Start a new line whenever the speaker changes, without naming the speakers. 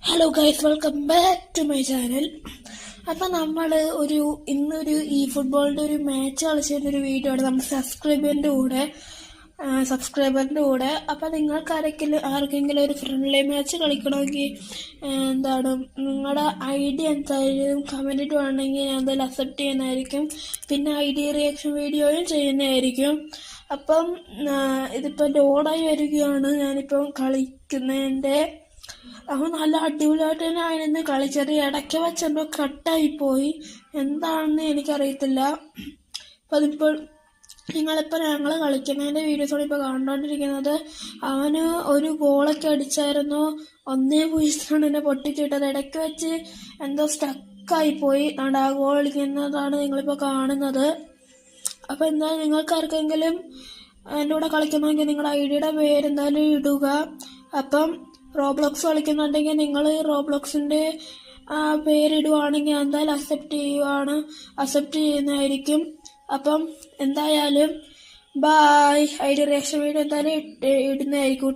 Hello guys, welcome back to my channel. അപ്പം നമ്മൾ ഇന്നൊരു ഈ ഫുട്ബോളിൻ്റെ ഒരു മാച്ച് കളിച്ചതിൻ്റെ വീഡിയോ ആണ് നമ്മൾ സബ്സ്ക്രൈബറിൻ്റെ കൂടെ. അപ്പം നിങ്ങൾക്ക് ആർക്കെങ്കിലും ഒരു ഫ്രണ്ട്ലി മാച്ച് കളിക്കണമെങ്കിൽ നിങ്ങളുടെ ID എന്തായാലും കമൻറ്റ് ഇടുവാണെങ്കിൽ ഞാൻ എന്തായാലും അക്സെപ്റ്റ് ചെയ്യുന്നതായിരിക്കും. പിന്നെ ID റിയാക്ഷൻ വീഡിയോയും ചെയ്യുന്നതായിരിക്കും. അപ്പം ഇതിപ്പോൾ ലോഡായി വരികയാണ് ഞാനിപ്പം കളിക്കുന്നതിൻ്റെ. അവൻ നല്ല അടിപൊളിയായിട്ട് തന്നെ ആയിരുന്നു കളിച്ചത്. ഇടയ്ക്ക് വെച്ചെന്തോ കട്ടായിപ്പോയി, എന്താണെന്ന് എനിക്കറിയത്തില്ല. അപ്പം അതിപ്പോൾ ഞങ്ങൾ കളിക്കുന്നതിൻ്റെ വീഡിയോസാണ് ഇപ്പോൾ കണ്ടുകൊണ്ടിരിക്കുന്നത്. അവന് ഒരു ഗോളൊക്കെ അടിച്ചായിരുന്നു, 1-0 എന്നെ പൊട്ടിച്ചിട്ടത്. ഇടയ്ക്ക് വെച്ച് എന്തോ സ്റ്റക്കായിപ്പോയി. ആ ഗോൾ കളിക്കുന്നതാണ് നിങ്ങളിപ്പോൾ കാണുന്നത്. അപ്പോൾ എന്തായാലും നിങ്ങൾക്ക് ആർക്കെങ്കിലും എൻ്റെ കൂടെ കളിക്കണമെങ്കിൽ നിങ്ങളുടെ ID പേരെന്തായാലും ഇടുക. അപ്പം റോബ്ലോക്സ് കളിക്കുന്നുണ്ടെങ്കിൽ നിങ്ങൾ റോബ്ലോക്സിൻ്റെ പേരിടുവാണെങ്കിൽ എന്തായാലും അക്സെപ്റ്റ് ചെയ്യുന്നതായിരിക്കും. അപ്പം എന്തായാലും ബായ്. ID റിയാക്ഷൻ വീഡിയോ എന്തായാലും ഇടുന്നതായിരിക്കും.